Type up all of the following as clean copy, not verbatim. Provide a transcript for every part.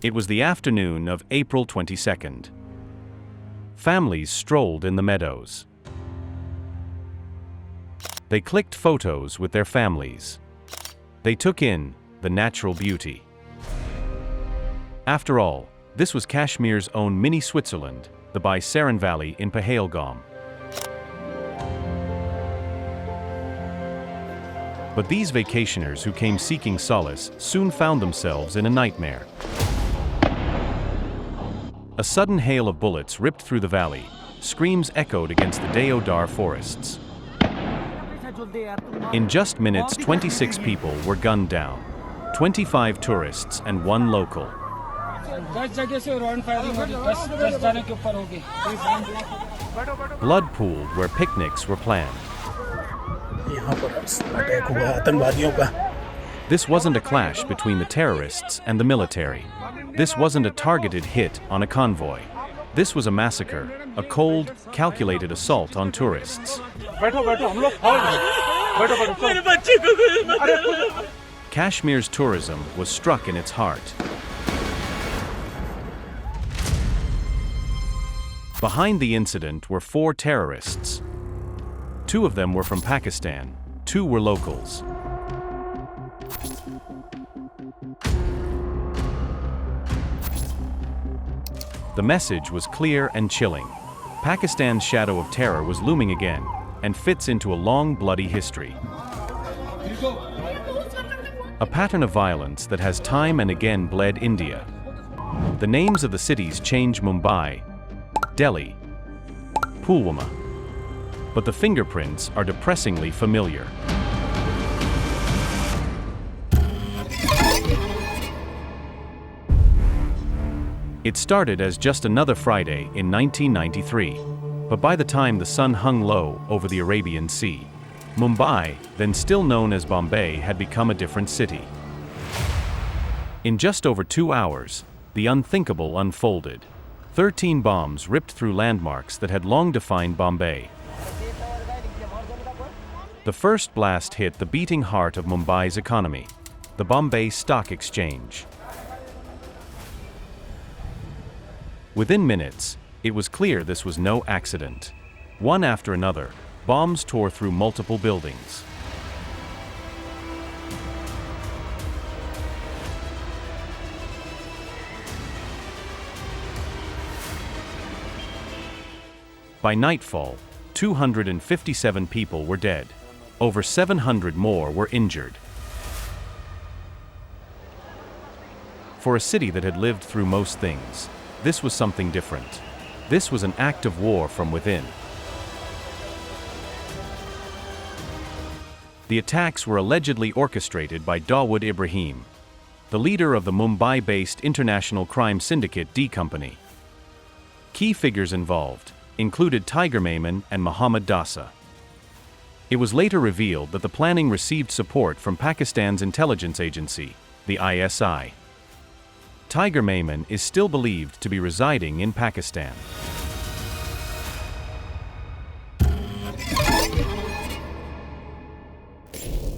It was the afternoon of April 22nd. Families strolled in the meadows. They clicked photos with their families. They took in the natural beauty. After all, this was Kashmir's own mini Switzerland, the Baisaran Valley in Pahalgam. But these vacationers who came seeking solace soon found themselves in a nightmare. A sudden hail of bullets ripped through the valley. Screams echoed against the Deodar forests. In just minutes, 26 people were gunned down. 25 tourists and 1 local. Blood pooled where picnics were planned. This wasn't a clash between the terrorists and the military. This wasn't a targeted hit on a convoy. This was a massacre, a cold, calculated assault on tourists. Kashmir's tourism was struck in its heart. Behind the incident were 4 terrorists. 2 of them were from Pakistan, 2 were locals. The message was clear and chilling. Pakistan's shadow of terror was looming again, and fits into a long, bloody history. A pattern of violence that has time and again bled India. The names of the cities change: Mumbai, Delhi, Pulwama. But the fingerprints are depressingly familiar. It started as just another Friday in 1993, but by the time the sun hung low over the Arabian Sea, Mumbai, then still known as Bombay, had become a different city. In just over 2 hours, the unthinkable unfolded. 13 bombs ripped through landmarks that had long defined Bombay. The first blast hit the beating heart of Mumbai's economy, the Bombay Stock Exchange. Within minutes, it was clear this was no accident. One after another, bombs tore through multiple buildings. By nightfall, 257 people were dead. Over 700 more were injured. For a city that had lived through most things, this was something different. This was an act of war from within. The attacks were allegedly orchestrated by Dawood Ibrahim, the leader of the Mumbai-based international crime syndicate D Company. Key figures involved included Tiger Maimon and Mohammed Dasa. It was later revealed that the planning received support from Pakistan's intelligence agency, the ISI. Tiger Maimon is still believed to be residing in Pakistan.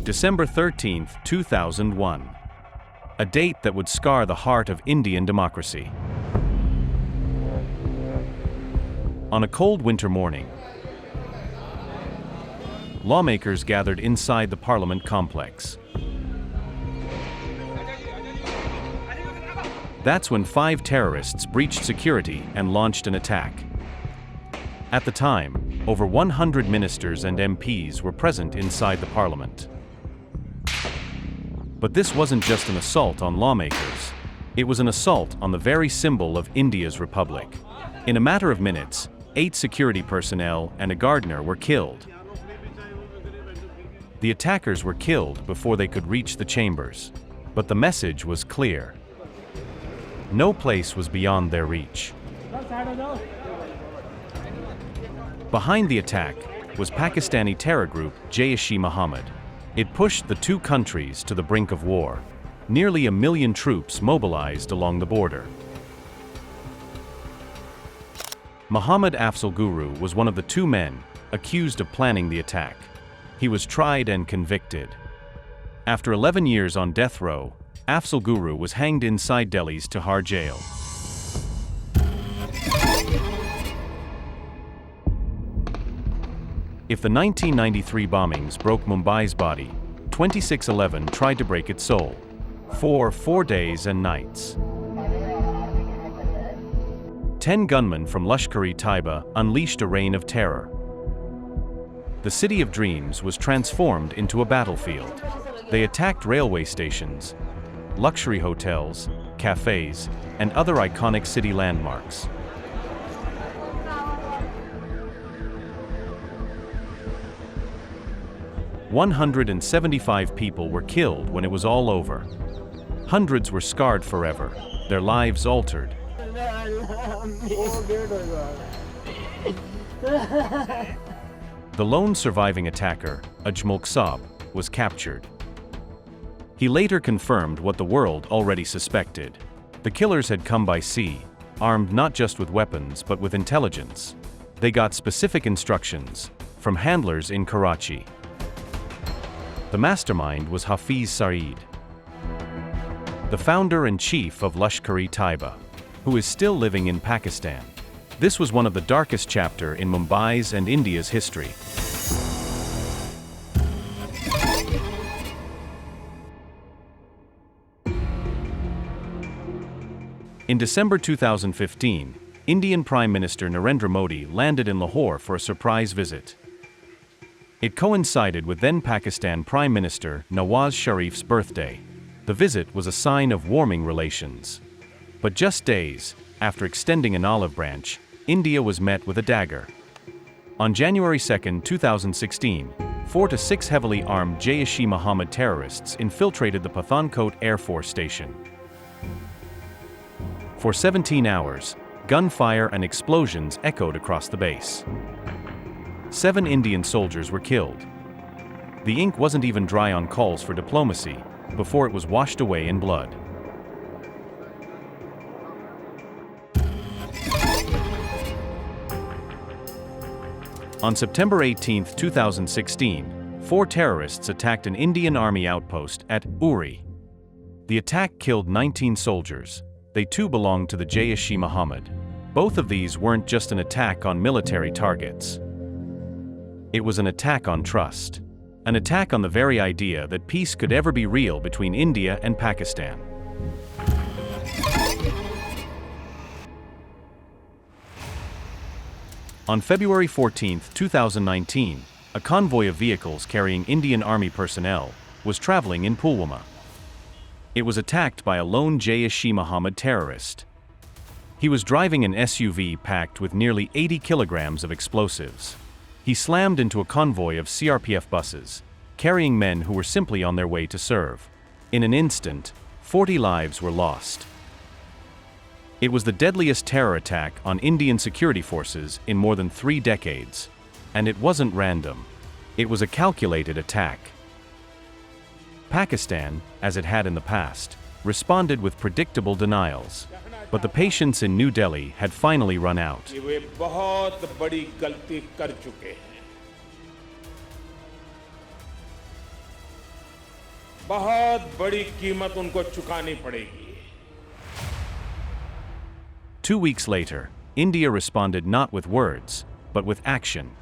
December 13, 2001. A date that would scar the heart of Indian democracy. On a cold winter morning, lawmakers gathered inside the Parliament complex. That's when 5 terrorists breached security and launched an attack. At the time, over 100 ministers and MPs were present inside the Parliament. But this wasn't just an assault on lawmakers. It was an assault on the very symbol of India's republic. In a matter of minutes, 8 security personnel and a gardener were killed. The attackers were killed before they could reach the chambers. But the message was clear. No place was beyond their reach. Behind the attack was Pakistani terror group Jaish-e-Mohammed. It pushed the 2 countries to the brink of war. Nearly 1 million troops mobilized along the border. Muhammad Afzal Guru was one of the 2 men accused of planning the attack. He was tried and convicted. After 11 years on death row, Afzal Guru was hanged inside Delhi's Tihar jail. If the 1993 bombings broke Mumbai's body, 26/11 tried to break its soul. For 4 days and nights. 10 gunmen from Lashkar-e-Taiba unleashed a reign of terror. The city of dreams was transformed into a battlefield. They attacked railway stations, luxury hotels, cafes, and other iconic city landmarks. "175 people were killed when it was all over. Hundreds were scarred forever, their lives altered. The lone surviving attacker, Ajmal Saab, was captured. He later confirmed what the world already suspected. The killers had come by sea, armed not just with weapons but with intelligence. They got specific instructions from handlers in Karachi. The mastermind was Hafiz Saeed, the founder and chief of Lashkar-e-Taiba, who is still living in Pakistan. This was one of the darkest chapters in Mumbai's and India's history. In December 2015, Indian Prime Minister Narendra Modi landed in Lahore for a surprise visit. It coincided with then Pakistan Prime Minister Nawaz Sharif's birthday. The visit was a sign of warming relations. But just days after extending an olive branch, India was met with a dagger. On January 2, 2016, 4 to 6 heavily armed Jaish-e-Mohammed terrorists infiltrated the Pathankot Air Force Station. For 17 hours, gunfire and explosions echoed across the base. 7 Indian soldiers were killed. The ink wasn't even dry on calls for diplomacy before it was washed away in blood. On September 18, 2016, 4 terrorists attacked an Indian Army outpost at Uri. The attack killed 19 soldiers. They too belonged to the Jaish-e-Mohammed. Both of these weren't just an attack on military targets. It was an attack on trust. An attack on the very idea that peace could ever be real between India and Pakistan. On February 14, 2019, a convoy of vehicles carrying Indian Army personnel was traveling in Pulwama. It was attacked by a lone Jaish-e-Mohammed terrorist. He was driving an SUV packed with nearly 80 kilograms of explosives. He slammed into a convoy of CRPF buses, carrying men who were simply on their way to serve. In an instant, 40 lives were lost. It was the deadliest terror attack on Indian security forces in more than 3 decades. And it wasn't random. It was a calculated attack. Pakistan, as it had in the past, responded with predictable denials. But the patience in New Delhi had finally run out. बहुत बड़ी कीमत उनको चुकानी पड़ेगी. 2 weeks later, India responded not with words, but with action.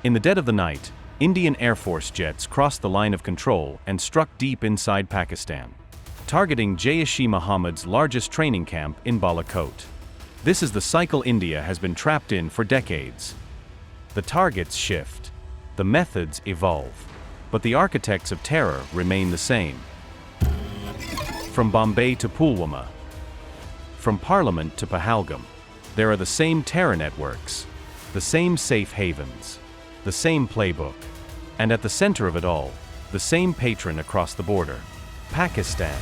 In the dead of the night, Indian Air Force jets crossed the line of control and struck deep inside Pakistan, targeting Jaish-e-Mohammed's largest training camp in Balakot. This is the cycle India has been trapped in for decades. The targets shift, the methods evolve, but the architects of terror remain the same. From Bombay to Pulwama, from Parliament to Pahalgam, there are the same terror networks, the same safe havens, the same playbook, and at the center of it all, the same patron across the border, Pakistan.